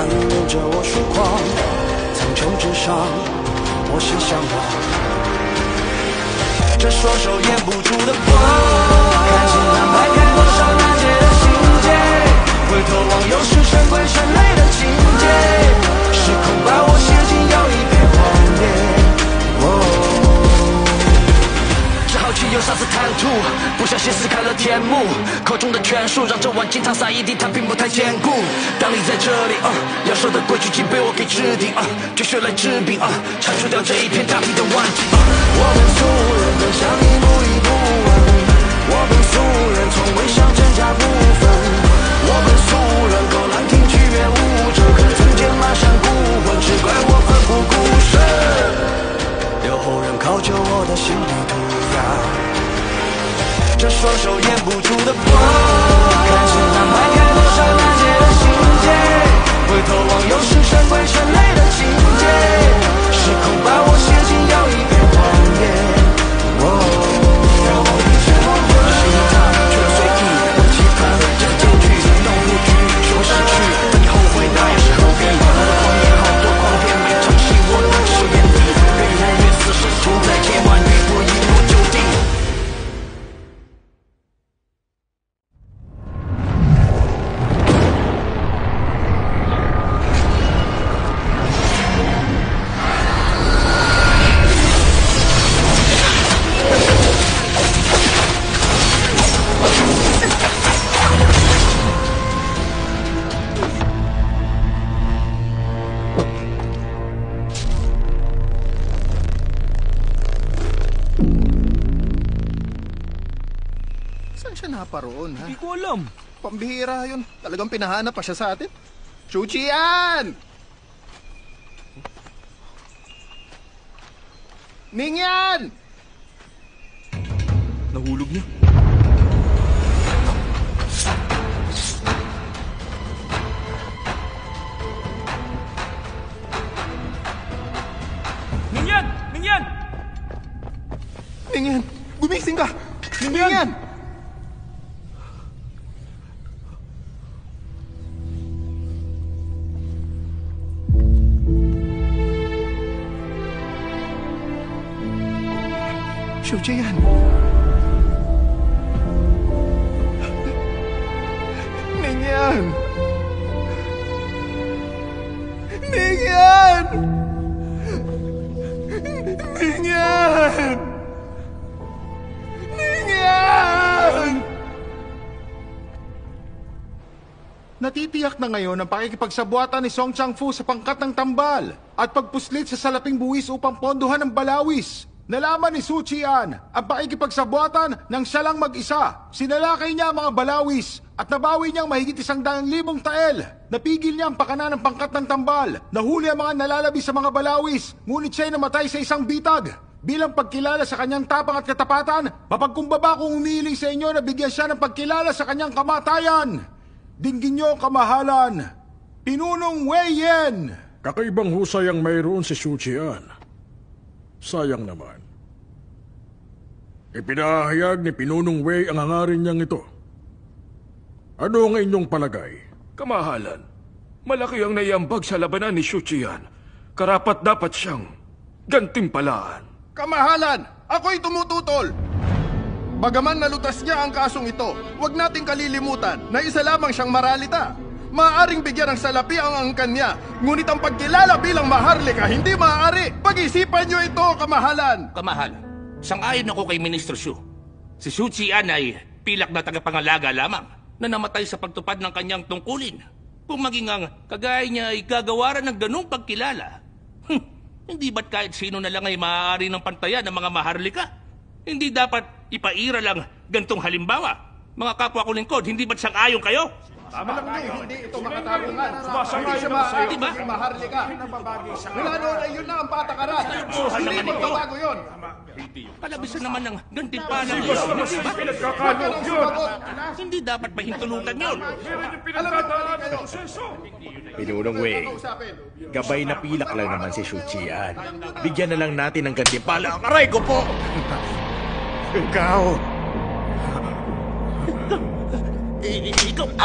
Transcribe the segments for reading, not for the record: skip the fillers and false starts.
暗恋着我疏狂，苍穹之上，我是向往。这双手掩不住的光，看星盘排开多少难解的心结，回头望又是神鬼神雷的情节，时空把我写进又一片荒野。只好去有杀死贪图，不小心撕开了天幕，口中的权术让这碗金汤洒一地，它并不太坚固。当你在这里，要守的规矩竟被我给制定，就学来治病，铲除掉这一片大地的顽疾。我们俗人分享一步一步稳，我们俗人从未想真假不分，我们俗人狗兰亭剧院舞者，可曾见漫山孤魂，只怪我奋不顾身，留后人考究我的心理涂鸦。这双手掩不住的光，看星盘排开多少难解的心结，回头望又是神鬼神雷的情节，时空把我写进又一片荒野。心态却随意，我期盼这个结局到不局，是我失去，等你后悔那也是何必？我的狂言好多狂骗，每场戏我都只眼底，越演越死，试图在结完雨不一落就地。Paroon, ha? Hindi ko alam. Pambihira yun. Talagang pinahanap pa siya sa atin. Chuchian! Ningyan! Nahulog niya. Ningyan! Ningyan! Ningyan! Gumising ka! Ningyan! Chuchian! Ningyan! Ningyan! Ningyan! Ningyan! Natitiyak na ngayon ang pakikipagsabuatan ni Song Chang-fu sa pangkat ng tambal at pagpuslit sa salaping buwis upang ponduhan ng balawis. Nalaman ni Su Qian ang pakikipagsabuatan ng siya lang mag-isa. Sinalakay niya ang mga balawis at nabawi niyang mahigit 100,000 tael. Napigil niya ang pakanan ng pangkat ng tambal. Nahuli ang mga nalalabi sa mga balawis, ngunit siya'y namatay sa isang bitag. Bilang pagkilala sa kanyang tapang at katapatan, mapagkumbaba kung umiiling sa inyo na bigyan siya ng pagkilala sa kanyang kamatayan. Dinggin niyo, kamahalan, Pinunong Wei Yen. Kakaibang husay ang mayroon si Su Qian. Sayang naman. Ipinahayag ni Pinunong Wei ang hangarin niyang ito. Ano ang inyong palagay? Kamahalan, malaki ang naiambag sa labanan ni Su Qian. Karapat dapat siyang gantimpalaan. Kamahalan, ako'y tumututol. Bagaman nalutas niya ang kasong ito, huwag nating kalilimutan na isa lamang siyang maralita. Maaaring bigyan ng salapi ang angkan niya, ngunit ang pagkilala bilang maharlika hindi maaari. Pag-isipan niyo ito, kamahalan. Kamahal, sang-ayon ako kay Ministro Shu. Si Su Qian ay pilak na tagapangalaga lamang na namatay sa pagtupad ng kanyang tungkulin. Kung maging ang kagaya niya ay gagawaran ng ganung pagkilala, hindi ba't kahit sino na lang ay maaari ng pantayan ng mga maharlika? Hindi dapat ipaira lang gantong halimbawa. Mga kapwa ko lingkod, hindi ba't sang-ayon kayo? Tama lang niyo, hindi ito makatarungan. Hindi siya maaari maging maharlika. Mula noon ay yun na ang patakaran. Hindi magbabago yun. Palabisan naman ng gantimpala ngayon. Hindi dapat pahintulutan yun. Pinunong Wei, gabay na pilak lang naman si Su Qian. Bigyan na lang natin ng gantimpala. Aray ko po! Ikaw! Ikaw!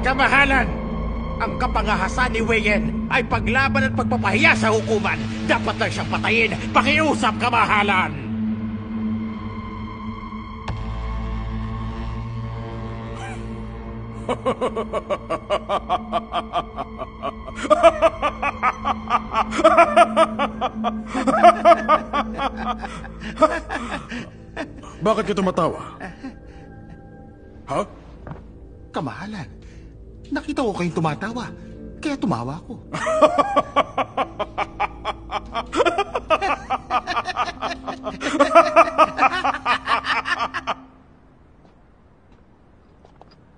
Kamahalan! Ang kapangahasan ni Weyen ay paglaban at pagpapahiya sa hukuman. Dapat lang siyang patayin. Pakiusap, kamahalan! Bakit ka tumatawa? Ha? Kamahalan, nakita ko kayong tumatawa, kaya tumawa ko.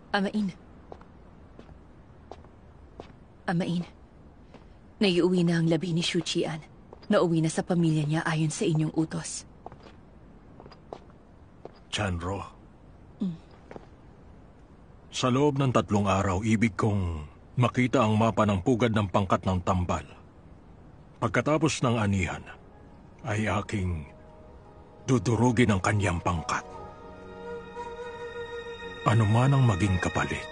Amain. Amain. Naiuwi na ang labi ni Shu Qian. Nauwi na sa pamilya niya ayon sa inyong utos. Chanro, sa loob ng 3 araw, ibig kong makita ang mapa ng pugad ng pangkat ng tambal. Pagkatapos ng anihan, ay aking dudurugin ang kanyang pangkat. Ano man ang maging kapalit.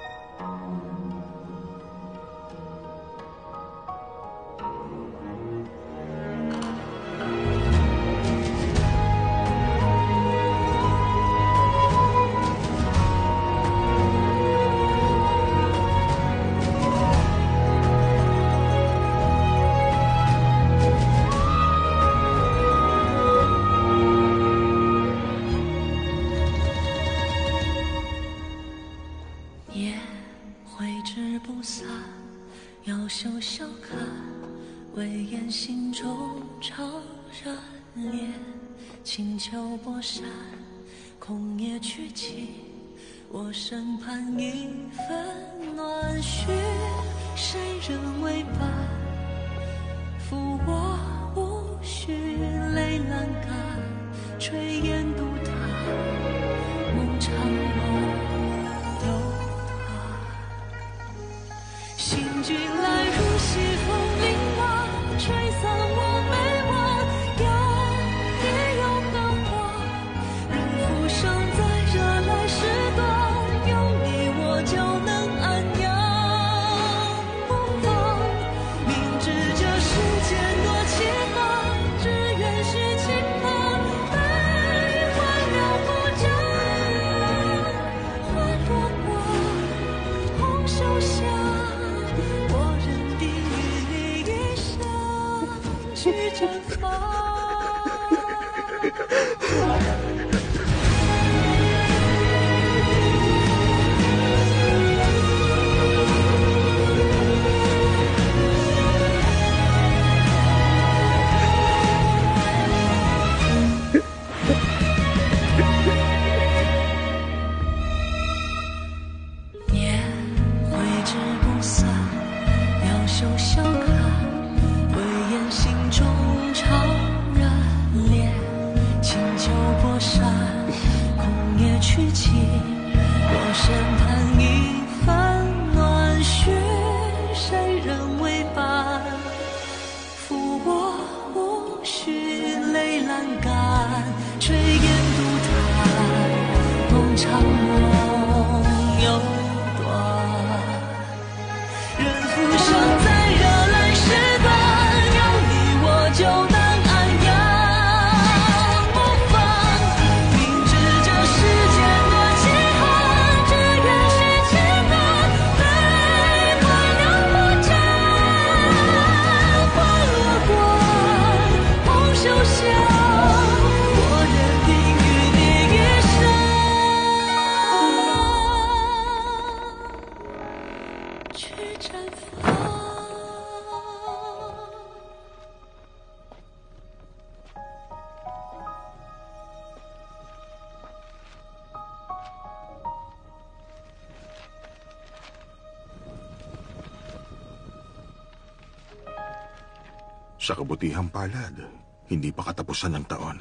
Sa kabutihang palad, hindi pa katapusan ng taon.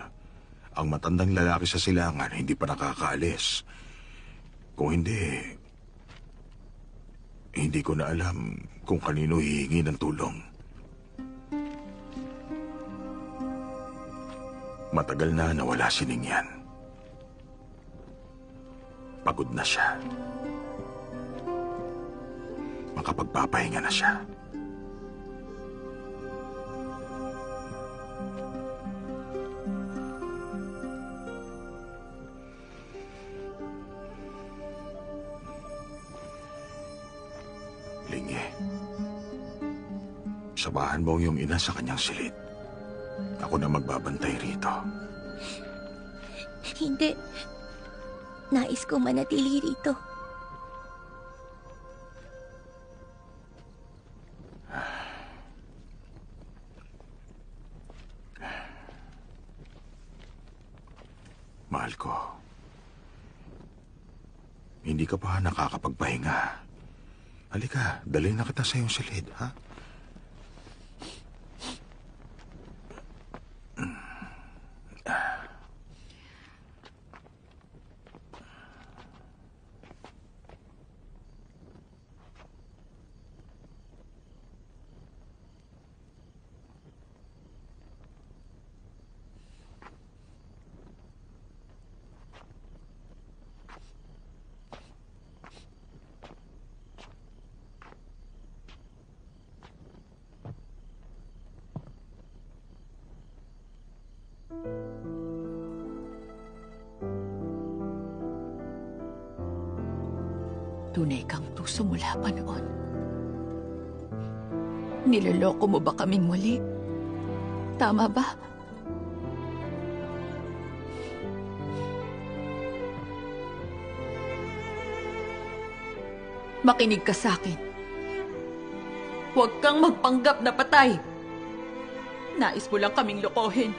Ang matandang lalaki sa silangan hindi pa nakakaalis. Kung hindi ko na alam kung kanino hihingi ng tulong. Matagal na nawala si Ningyan. Pagod na siya. makapagpapahinga na siya. Lingi, samahan mo ang iyong ina sa kanyang silid. Ako na magbabantay rito. Hindi. Nais kong manatili rito. Mahal ko, hindi ka pa nakakapagpahinga. Halika, dalhin na kita sa iyong silid, ha? Tunay kang tuso mula pa noon. Niloloko mo ba kaming muli? Tama ba? Makinig ka sa akin. Huwag kang magpanggap na patay. Nais mo lang kaming lokohin.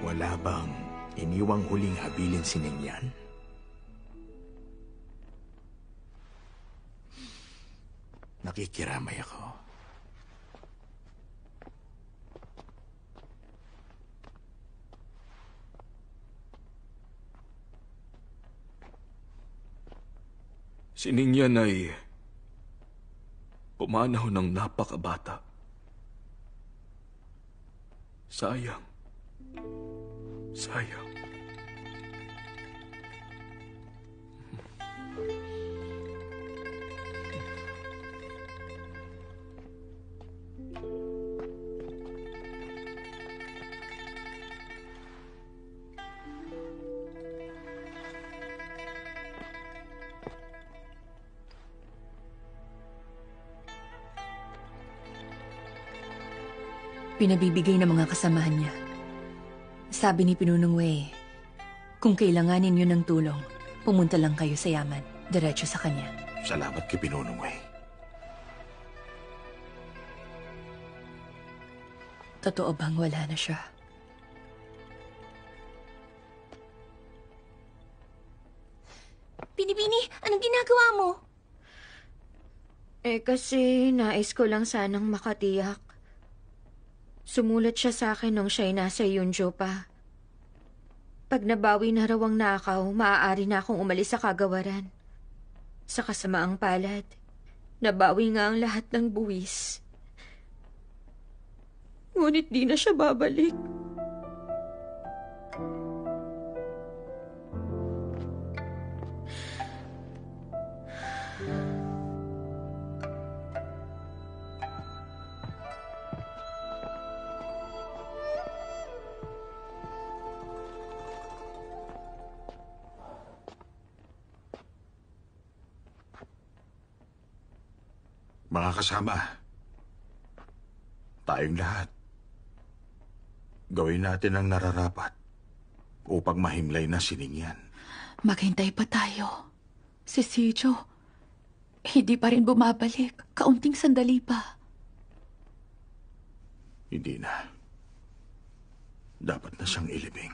Wala bang iniwang huling habilin si Ningyan? Nakikiramay ako. Si Ningyan ay pumanaw ng napakabata. Sayang. Sayang. Pinabibigay ng mga kasamahan niya. Sabi ni Pinunong Wei, kung kailanganin niyo ng tulong, pumunta lang kayo sa yaman, diretso sa kanya. Salamat kay Pinunong Wei. Totoo bang wala na siya? Binibini, anong ginagawa mo? Kasi nais ko lang sanang makatiyak. Sumulat siya sa akin nung siya'y nasa Yunjo pa. Pag nabawi na raw ang nakaw, maaari na akong umalis sa kagawaran. Sa kasamaang palad, nabawi nga ang lahat ng buwis. Ngunit di na siya babalik. Mga kasama, tayong lahat, gawin natin ang nararapat upang mahimlay na si Ningyan. Maghintay pa tayo. Si Sijo, hindi pa rin bumabalik. Kaunting sandali pa. Hindi na. Dapat na siyang ilibing.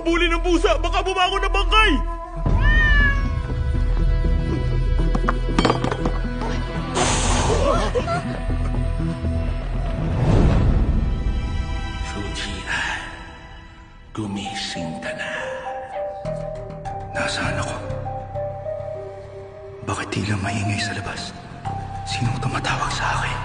habulin ng pusa! Baka bumangon ng bangkay! Suchian, gumising ka na. Nasaan ako? Bakit tila maingay sa labas? Sinong tumatawag sa akin?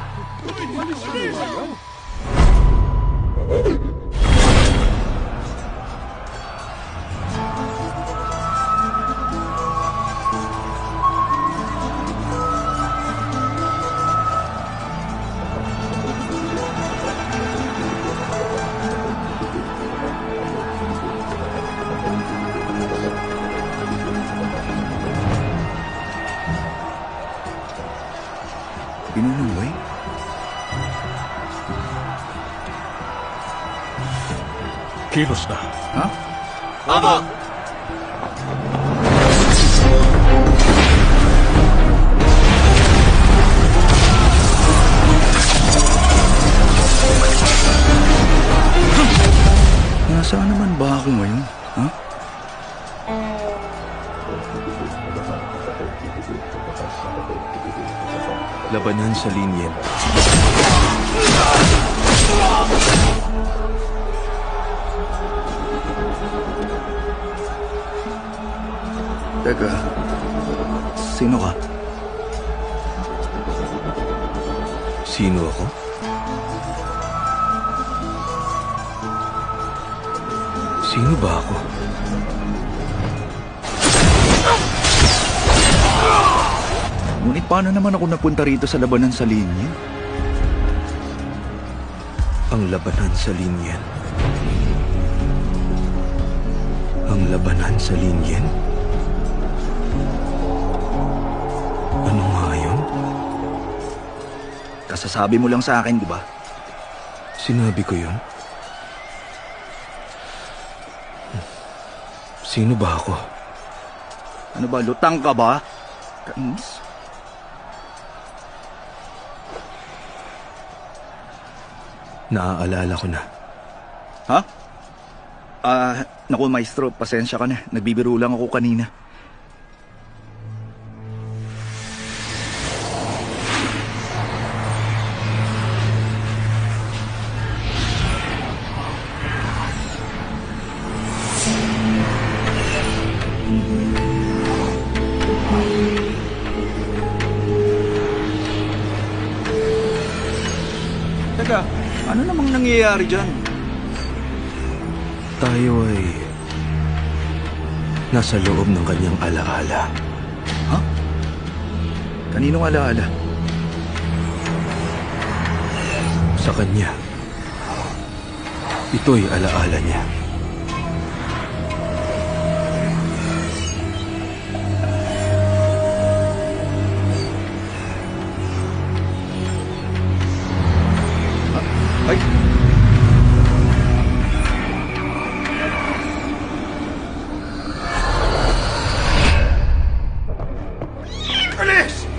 Pinunong Wei? Kilos na. Ha? Opo! Nasaan naman ba ako ngayon? Ha? Labanan sa linyen. Teka, sino ka? Sino ako? Sino ba ako? Ngunit paano naman ako napunta rito sa labanan sa linyen? Ang labanan sa linyen. Ang labanan sa linyen? Ano nga yun? Kasasabi mo lang sa akin, di ba? Sinabi ko yun? Sino ba ako? Ano ba, lutang ka ba? Kainis? Naaalala ko na. Ha? Naku, maestro, pasensya ka na. Nagbibiro lang ako kanina. Teka, ano namang nangyayari dyan? Tayo ay nasa loob ng kanyang alaala. Ha? Kaninong alaala? Sa kanya. Ito'y alaala niya. Ay! Alis!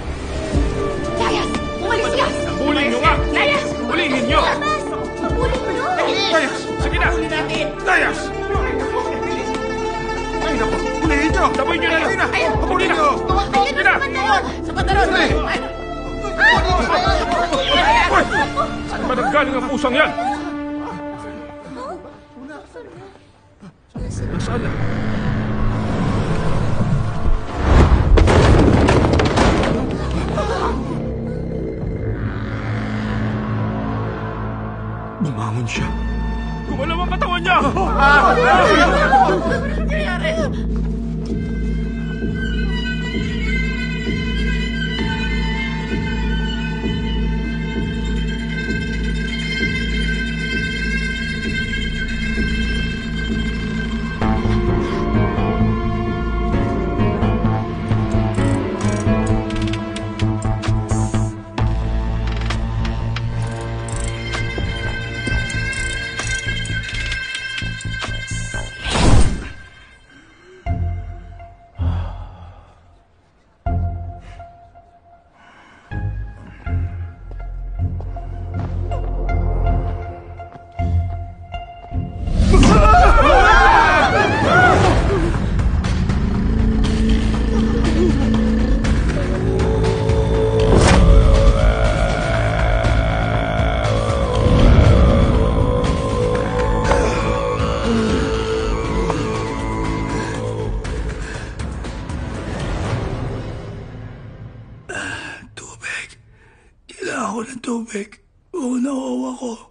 Dayas! Umalis ka! Bulin nyo nga! Dayas! Bulin ninyo! Bulin mo no! Dayas! Sige na! Dayas! Ay, naku! Bulihin nyo! Taboy nyo na lang! Habulin nyo! Sige na! Sa pantalon! Uy! Saan ba naggaling ang pusang yan? Nasaan na? Bumangon siya. Gumalaw ang katawan niya! ako ng tubig. Unawa ko.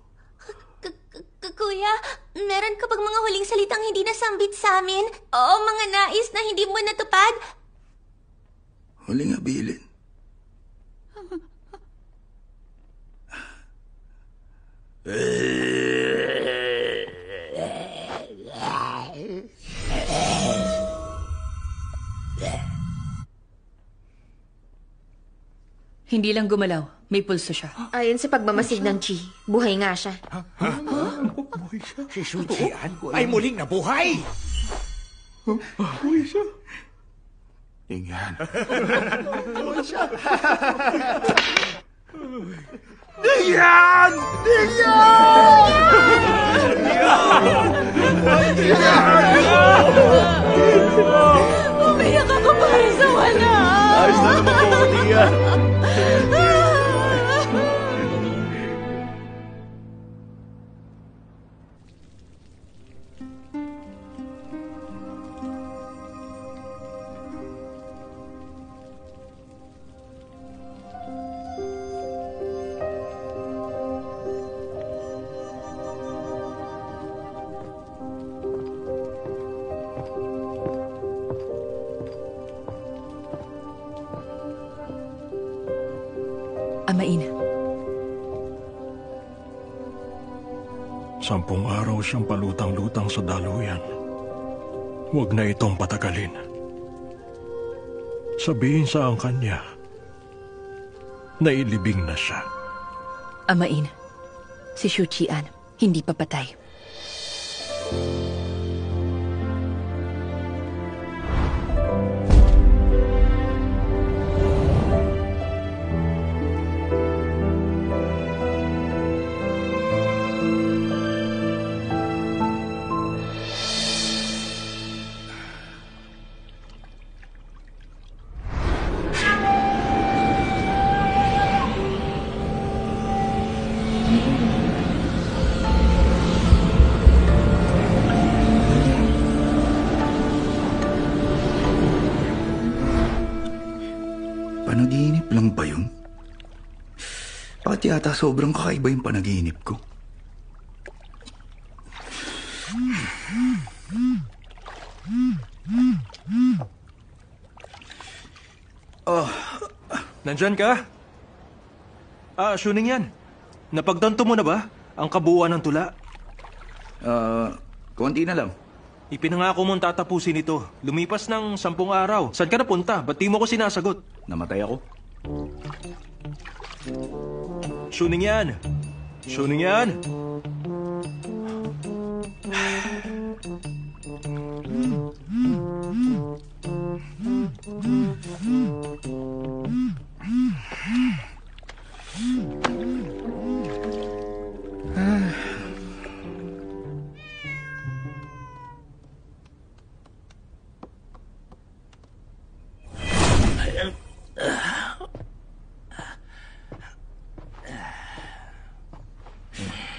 Kuya, meron ka bang mga huling salitang hindi nasambit sa amin? O mga nais na hindi mo natupad? Huling abilin. Hindi lang gumalaw, may pulso siya. Ayon sa pagmamasid ng Chi, buhay nga siya. Si Shu Qian ay muling nabuhay! Tingnan. Umiyak ako para sa wala. Ayos na naman po, Dian. Amain, 10 araw siyang palutang-lutang sa daluyan. Huwag na itong patagalin. Sabihin sa ang kanya, nailibing na siya. Amain, si Shu Qian, hindi pa patay. Panaginip lang ba yun? Bakit yata sobrang kakaiba yung panaginip ko? Nandyan ka? Shuning yan. Napagtanto mo na ba ang kabuuan ng tula? Konti na lang. Ipinangako mong tatapusin ito. Lumipas ng 10 araw. Saan ka napunta? Ba't di mo ko sinasagot? Namatay ako. Shuning yan. Shuning yan.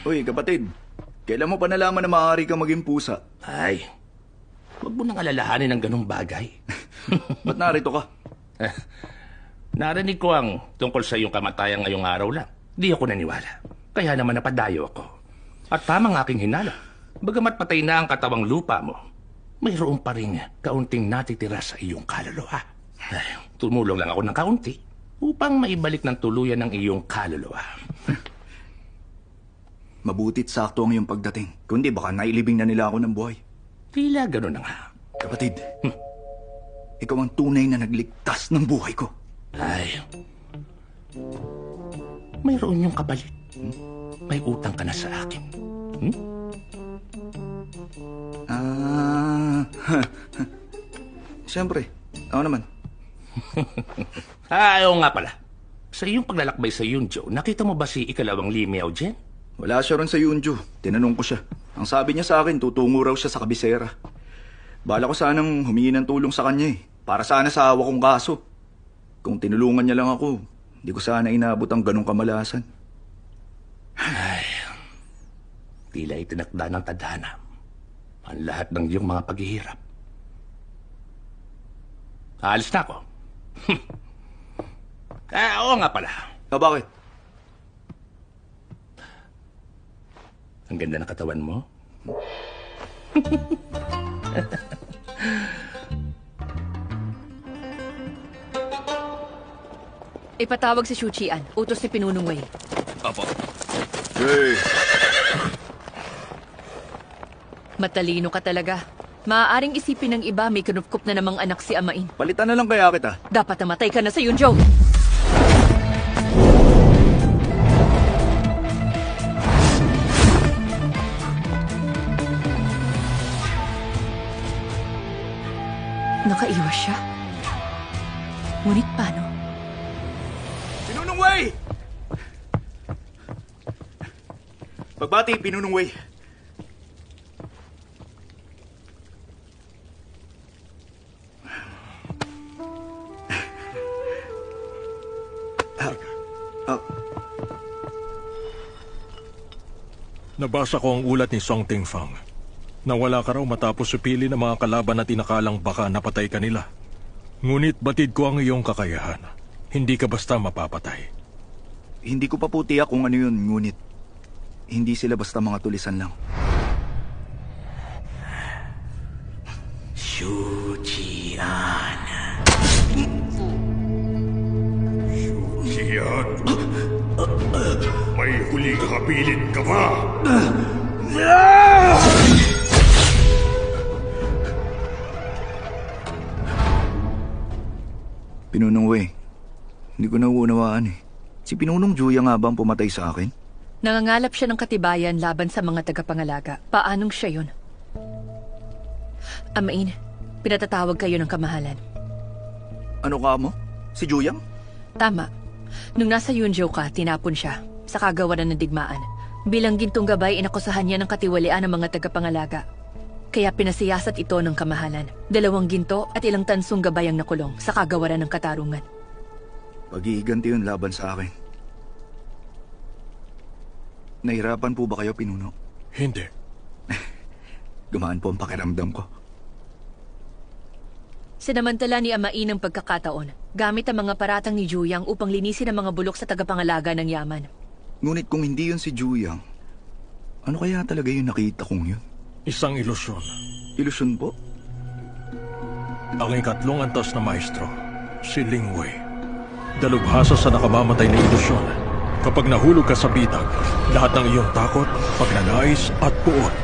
Uy, kapatid. Kailan mo pa nalaman na maaari kang maging pusa? Ay, huwag mo nang alalahanin ng ganong bagay. Ba't narito ka? Narinig ko ang tungkol sa iyong kamatayan ngayong araw lang. Di ako naniwala. Kaya naman napadayo ako. At tamang aking hinala. Bagamat patay na ang katawang lupa mo, mayroon pa rin kaunting natitira sa iyong kaluluwa. Ay, tumulong lang ako ng kaunti upang maibalik ng tuluyan ng iyong kaluluwa. Mabuti't sakto ang iyong pagdating. Kundi baka nailibing na nila ako ng buhay. Tila gano'n na nga. Kapatid, ikaw ang tunay na nagligtas ng buhay ko. Ay, mayroon yung kapalit. May utang ka na sa akin. Siyempre. Ako naman. Oo nga pala. Sa iyong paglalakbay sa Yunjo, nakita mo ba si ikalawang Li Miaojian? Wala siya ron sa Yunju. Tinanong ko siya. Ang sabi niya sa akin, tutungo raw siya sa kabisera. Bala ko sanang humingi ng tulong sa kanya para sana sa awa kong kaso. Kung tinulungan niya lang ako, hindi ko sana inabot ang ganong kamalasan. Ay, tila itinakda ng tadhana ang lahat ng iyong mga paghihirap. Aalis na ako. Oo nga pala. Bakit? Ang ganda ng katawan mo. Ipatawag si Shu Qian. Utos ni Pinunong Wei. Apo. Hey! Matalino ka talaga. Maaaring isipin ng iba may kinupkup na namang anak si Amain. Palitan na lang kaya kita. Dapat namatay ka na sa Yunzhou. Nakaiwas siya. Ngunit paano? Pinunong Wei! Pagbati, Pinunong Wei. Nabasa ko ang ulat ni Song Tingfang. Nawala ka raw matapos supili ng mga kalaban na tinakalang baka napatay ka nila. Ngunit batid ko ang iyong kakayahan. Hindi ka basta mapapatay. Hindi ko pa po tiyak kung ano yun, ngunit hindi sila basta mga tulisan lang. Shu Qian. Shu Qian? May huling habilin ka ba? Pinunong Wei, hindi ko nauunawaan eh. Si Pinunong Juya nga ba ang pumatay sa akin? Nangangalap siya ng katibayan laban sa mga tagapangalaga. Paanong siya yun? Amain, pinatatawag kayo ng kamahalan. Ano ka mo? Si Juyang? Tama. Nung nasa Yunzhou ka, tinapon siya sa kagawaran ng digmaan. Bilang gintong gabay, inakusahan niya ng katiwalian ng mga tagapangalaga. Kaya pinasiyasat ito ng kamahalan. 2 ginto at ilang tansong gabay ang nakulong sa kagawaran ng katarungan. Pag-iiganti yun laban sa akin. Nahirapan po ba kayo, Pinuno? Hindi. Gumaan po ang pakiramdam ko. Sinamantala ni Amain ang pagkakataon, gamit ang mga paratang ni Juyang upang linisin ang mga bulok sa tagapangalaga ng yaman. Ngunit kung hindi yun si Juyang, ano kaya talaga yung nakita kong yun? Isang ilusyon. Ilusyon po? Ang ikatlong antas na maestro, si Ling Wei. Dalubhasa sa nakamamatay na ilusyon. Kapag nahulog ka sa bitag, lahat ng iyong takot, pagnanais at puot,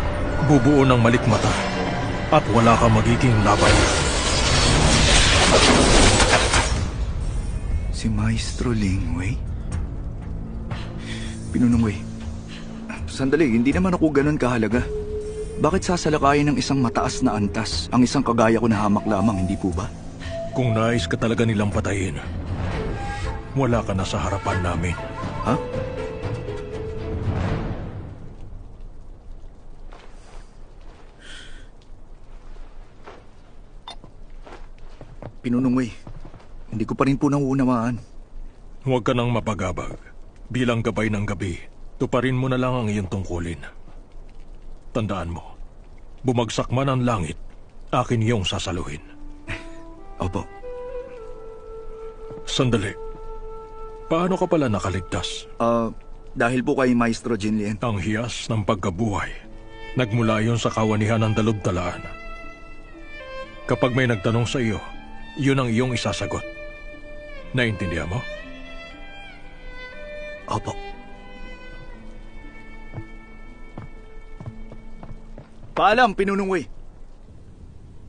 bubuo ng malikmata at wala kang magiging laban. Si Maestro Ling Wei? Pinunong Wei, sandali, hindi naman ako ganun kahalaga. Bakit sasalakayin ng isang mataas na antas ang isang kagaya ko na hamak lamang, hindi po ba? Kung nais ka talaga nilang patayin, wala ka na sa harapan namin. Ha? Pinunong Wei, hindi ko pa rin po nauunawaan. Huwag ka nang mapagabag. Bilang gabay ng gabi, tuparin mo na lang ang iyong tungkulin. Tandaan mo, bumagsak man ang langit, akin iyong sasaluhin. Opo. Sandali. Paano ka pala nakaligtas? Dahil po kay Maestro Jinlien. Ang hiyas ng pagkabuhay. Nagmula yun sa kawanihan ng dalubdalaan. Kapag may nagtanong sa iyo, yun ang iyong isasagot. Naintindihan mo? Opo. Paalam, Pinunong Wei.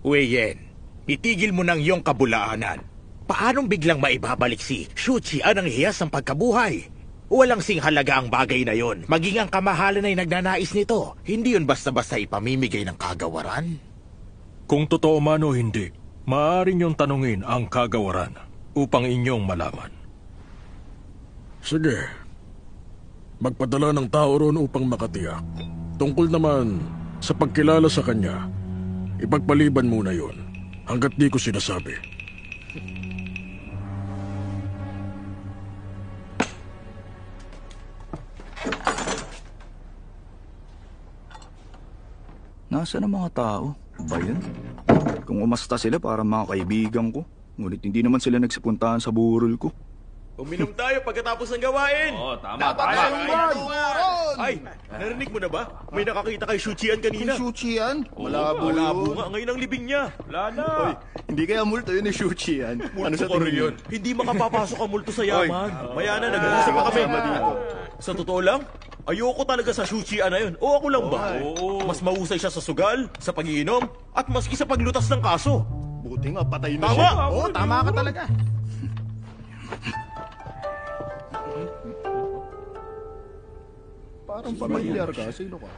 Wei Yan, itigil mo ng iyong kabulaanan. Paanong biglang maibabalik si Shu Qian ang hiyas ng pagkabuhay? Walang singhalaga ang bagay na yon. Maging ang kamahalan ay nagnanais nito. Hindi yun basta-basta ipamimigay ng kagawaran. Kung totoo man o hindi, maaari niyong tanungin ang kagawaran upang inyong malaman. Sige. Magpadala ng tao roon upang makatiyak. Tungkol naman sa pagkilala sa kanya, ipagpaliban muna yon hanggat di ko sinasabi. Nasaan ang mga tao? Ba yun? Kung umasta sila para mga kaibigan ko, ngunit hindi naman sila nagsipuntahan sa burol ko. Uminom tayo pagkatapos ng gawain. Oo, tama. Ay, narinig mo na ba? May nakakita kay Shuchian kanina. Shuchian? Malabo Malabo nga ngayon ang libing niya. Wala na. Oy, hindi kaya multo yun ni Shuchian. Ano sa tingin yun? Hindi makapapasok ang multo sa yaman. Maya na, nag-uusap pa kami. Sa totoo lang, ayoko talaga sa Shuchian na yun. O ako lang ba? Mas mahusay siya sa sugal, sa pag-iinom, at maski sa paglutas ng kaso. Buti nga, patay na Tama! siya. Oo, tama ka talaga. Parang pamilyar ka. Sino ka?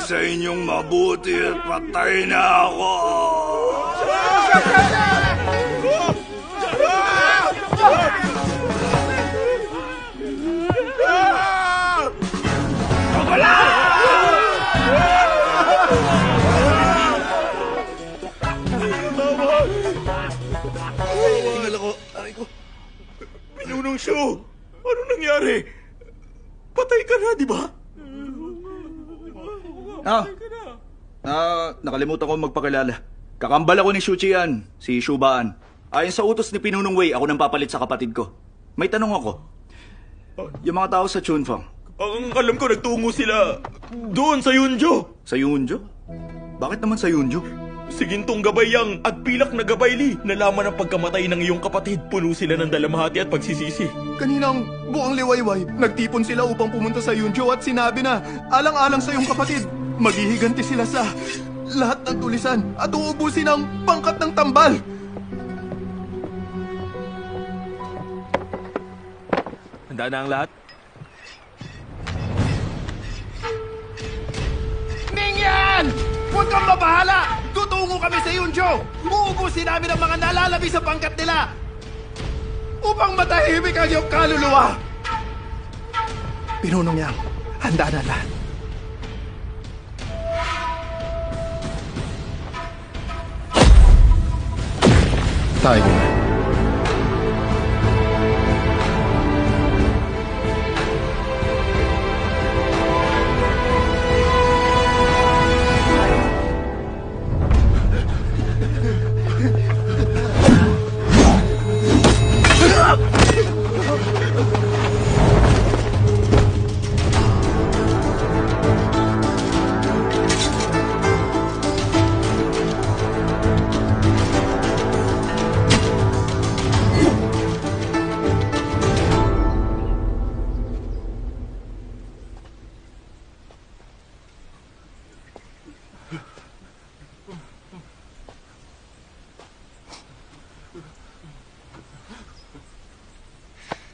Sa inyong mabuti at patay na ako. Tingala ko, aray ko. Pinunong show. Ano nangyari? Patay ka na, di ba? Nakalimutan ko magpakilala. Kakambal ako ni Shuchian, si Shubaan. Ayon sa utos ni Pinunong Wei, ako nang papalit sa kapatid ko. May tanong ako. Yung mga tao sa Chunfang. Ang alam ko, nagtungo sila doon sa Yunjo. Sa Yunjo? Bakit naman sa Yunjo? Si Gintong Gabayang at Pilak na Gabayli, nalaman ang pagkamatay ng iyong kapatid. Puno sila ng dalamhati at pagsisisi. Kaninang buang liwayway, nagtipon sila upang pumunta sa Yunjo at sinabi na, alang-alang sa iyong kapatid, maghihiganti sila sa lahat ng tulisan at uubusin ang pangkat ng tambal. Handa na ang lahat? Ningyan! Huwag kang mabahala! Tutungo kami sa Yunjo! Uubusin namin ang mga nalalabi sa pangkat nila! Upang matahimik ang iyong kaluluwa! Pinunong Yang, handa na lahat. Tayo.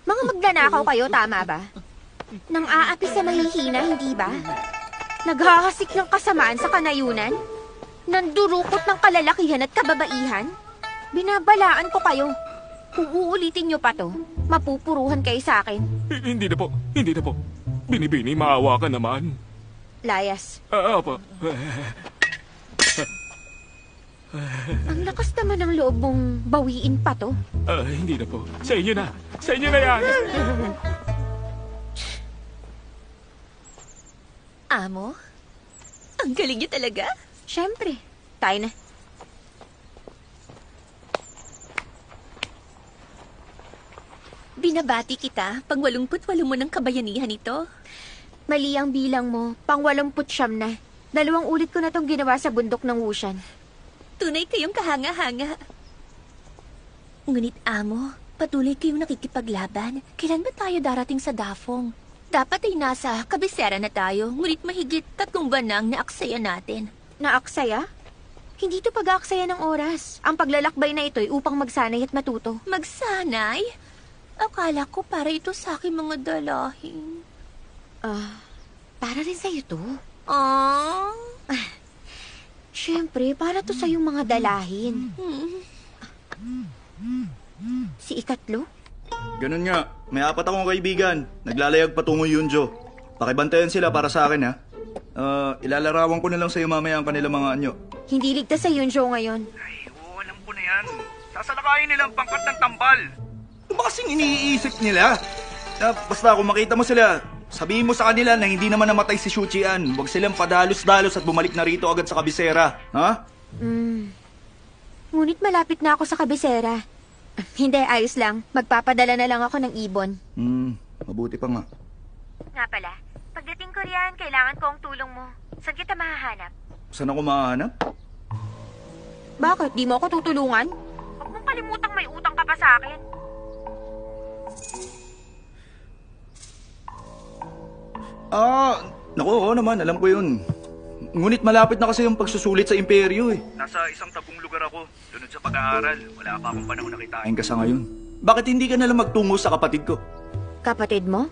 Mga magnanakaw kayo, tama ba? Nang aapi sa mahihina, hindi ba? Naghahasik ng kasamaan sa kanayunan? Nandurukot ng kalalakihan at kababaihan? Binabalaan ko kayo. Kung uulitin nyo pa to, mapupuruhan kayo sa akin. Hindi na po. Hindi na po. Binibini, maawa ka naman. Layas. Apa. Ang lakas naman ng loob mong bawiin pa to. Hindi na po. Sa inyo na. Sa inyo na yan. Amo? Ang galing niyo talaga. Siyempre. Tayo na. Binabati kita pang 88 mo ng kabayanihan ito. Mali ang bilang mo. Pang 89 na. 2 ulit ko na tong ginawa sa bundok ng Wushan. Tunay kayong kahanga-hanga. Ngunit, Amo, patuloy kayong nakikipaglaban. Kailan ba tayo darating sa Dafong? Dapat ay nasa kabisera na tayo, ngunit mahigit 3 buwan nang naaksaya natin. Naaksaya? Hindi to pag-aaksaya ng oras. Ang paglalakbay na ito ay upang magsanay at matuto. Magsanay? Akala ko para ito sa aking mga dalahin. Para rin sa'yo to. Ah? Siyempre, para to sa yung mga dalahin. Si Ikatlo? Ganun nga. May 4 akong kaibigan. Naglalayag patungo Yunjo. Pakibantayan sila para sa akin, ha? Ilalarawan ko na lang sa'yo mamaya ang kanilang mga anyo. Hindi ligtas sa Yunjo ngayon. Ay, oo, alam ko na yan. Sasalakayin nila ang pangkat ng tambal. Ano ba kasing iniisip nila? Basta kung makita mo sila, sabihin mo sa kanila na hindi naman namatay si Shuchian. Huwag silang padalos-dalos at bumalik na rito agad sa kabisera. Ha? Ngunit malapit na ako sa kabisera. Hindi, ayos lang. Magpapadala na lang ako ng ibon. Mabuti pa nga. Nga pala, pagdating ko riyan, kailangan ko ang tulong mo. Saan kita mahahanap? Saan ako mahanap? Bakit? Di mo ako tutulungan? Huwag mong kalimutang may utang ka pa sa akin. Naku, oo naman, alam ko yun. Ngunit malapit na kasi yung pagsusulit sa imperyo eh. Nasa isang tabong lugar ako, lunod sa pag-aaral. Wala pa akong panahon na kitain ka sa ngayon. Bakit hindi ka nalang magtungo sa kapatid ko? Kapatid mo?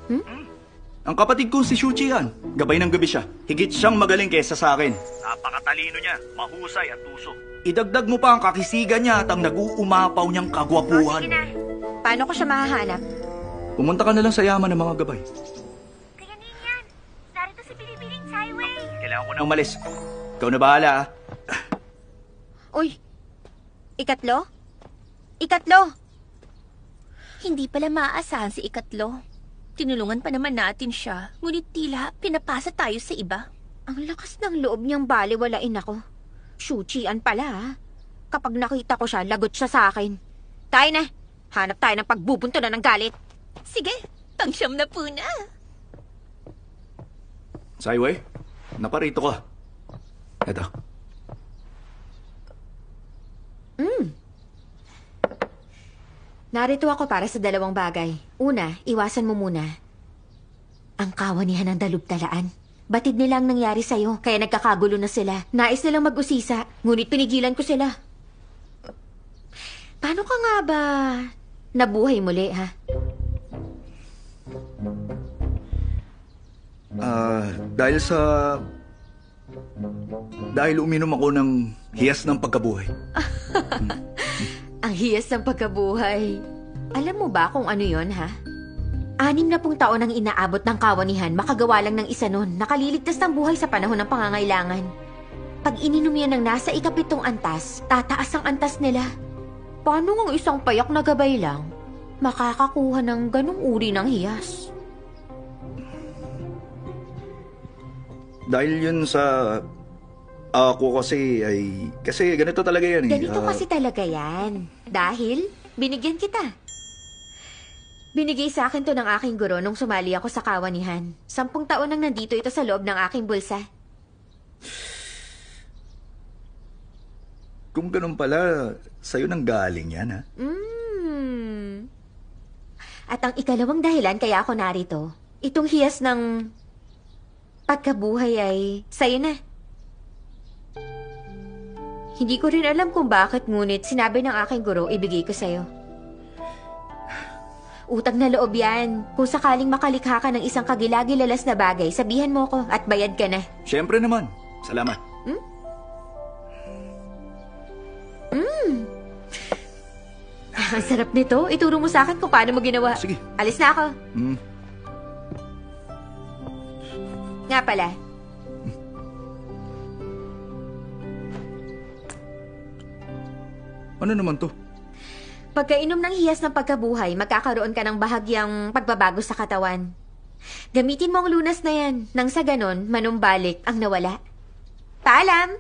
Ang kapatid ko si Shuchian. Gabay ng gabi siya. Higit siyang magaling kesa sa akin. Napakatalino niya, mahusay at tuso. Idagdag mo pa ang kakisigan niya at ang nag-uumapaw niyang kagwapuhan. Sige na. Paano ko siya mahahanap? Pumunta ka na lang sa yaman ng mga gabay. Kaya niyan. Narito si Bilibiling Highway. Kailangan ko na umalis. Ikaw na bahala, ah. Uy, Ikatlo? Ikatlo! Hindi pala maaasahan si Ikatlo. Tinulungan pa naman natin siya, ngunit tila pinapasa tayo sa iba. Ang lakas ng loob niyang baliwalain ako. Shuchian pala, ha? Kapag nakita ko siya, lagot siya sa akin. Tayo na! Hanap tayo ng pagbubunto na ng galit. Sige, pangsyam na po na. Saiway, naparito ka. Eto. Narito ako para sa 2 bagay. Una, iwasan mo muna ang kawanihan ng dalubtalaan. Batid nila ang nangyari sa'yo, kaya nagkakagulo na sila. Nais nilang mag-usisa, ngunit pinigilan ko sila. Paano ka nga ba nabuhay muli, ha? Dahil uminom ako ng hiyas ng pagkabuhay. Ang hiyas ng pagkabuhay. Alam mo ba kung ano yon, ha? 60 taon ang inaabot ng kawanihan, makagawa lang ng isa nun, nakaliligtas ng buhay sa panahon ng pangangailangan. Pag ininom yan ng nasa 7 antas, tataas ang antas nila. Paano ang isang payak na gabay lang makakakuha ng ganong uri ng hiyas? Dahil yun sa... Ako kasi ay... Kasi ganito talaga yan eh. Ganito kasi talaga yan. Dahil binigyan kita. Binigay sa akin to ng aking guro nung sumali ako sa kawanihan. 10 taon nang nandito ito sa loob ng aking bulsa. Kung ganun pala, sa'yo nang galing yan, ha? At ang ikalawang dahilan kaya ako narito, itong hiyas ng pagkabuhay ay sa'yo na. Hindi ko rin alam kung bakit, ngunit sinabi ng aking guro, ibigay ko sa'yo. Utang na loob yan. Kung sakaling makalikha ka ng isang kagilagilalas na bagay, sabihan mo ko at bayad ka na. Siyempre naman. Salamat. Ang sarap nito. Ituro mo sa akin kung paano mo ginawa. Sige. Alis na ako. Nga pala. Ano naman to? Pagkainom ng hiyas ng pagkabuhay, magkakaroon ka ng bahagyang pagbabago sa katawan. Gamitin mo ang lunas na yan, nang sa ganon, manumbalik ang nawala. Paalam!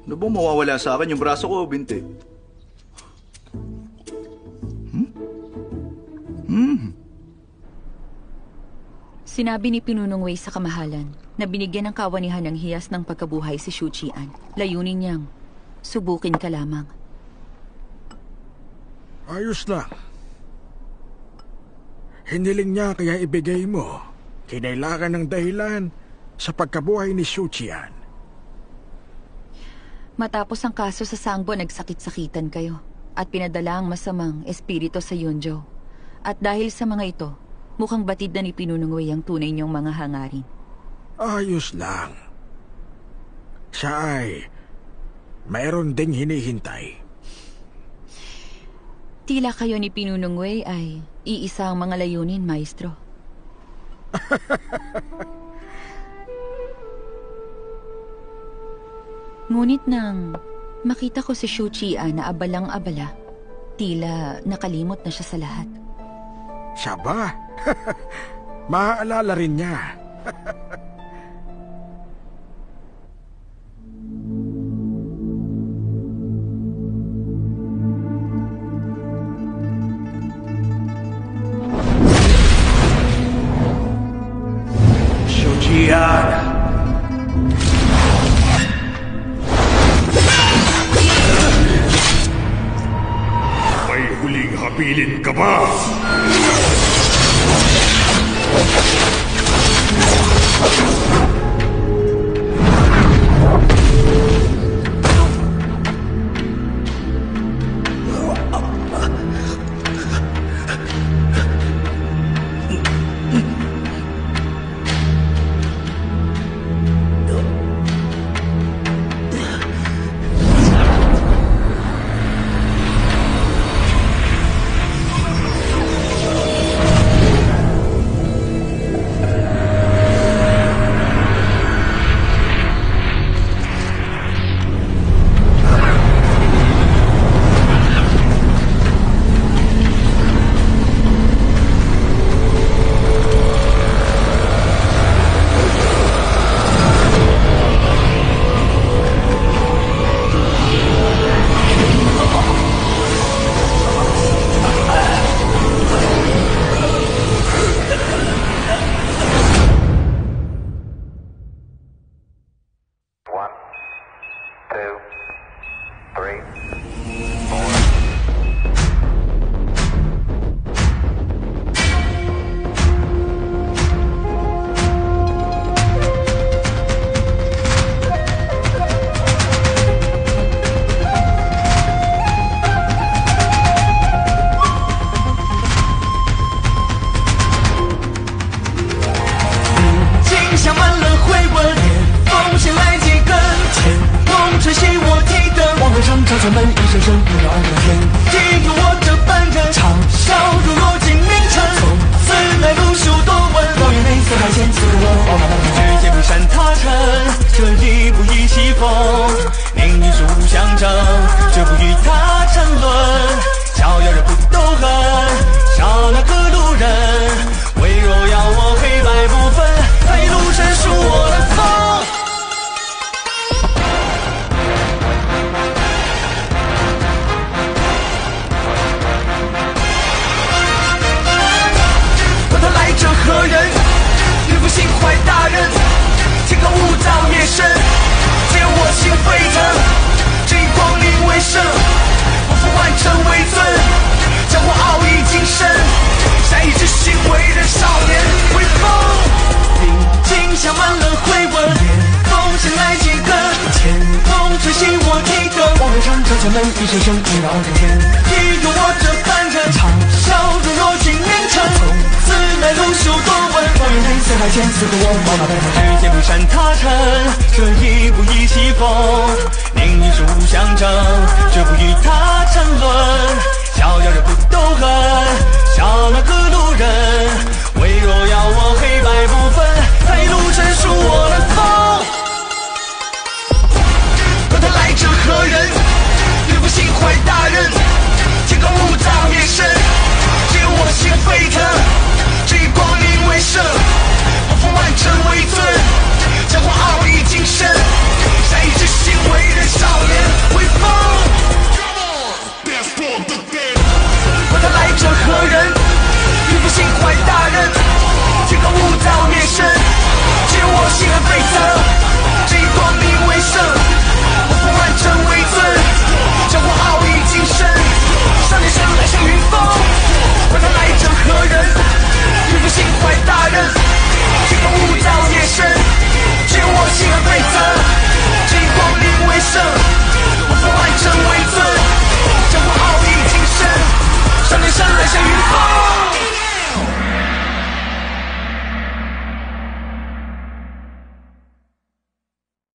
Ano bang mawawala sa akin yung braso ko, Binte? Sinabi ni Pinunong Wei sa kamahalan na binigyan ng kawanihan ng hiyas ng pagkabuhay si Shuchian. Layunin niyang subukin ka lamang. Ayos lang. Hiniling niya kaya ibigay mo. Kinailangan ng dahilan sa pagkabuhay ni Shuchian. Matapos ang kaso sa Sangbo, nagsakit-sakitan kayo at pinadala ang masamang espiritu sa Yunjo. At dahil sa mga ito, mukhang batid na ni Pinunong Wei ang tunay niyong mga hangarin. Ayos lang. Siya ay mayroon ding hinihintay. Tila kayo ni Pinunong Wei ay iisa ang mga layunin, Maestro. Ngunit nang makita ko si Shu Qian na abalang-abala, tila nakalimot na siya sa lahat. Siya ba? Maaalala rin niya. Shu Qian. May huling habilin ka ba?天高物燥夜深，只有我心沸腾。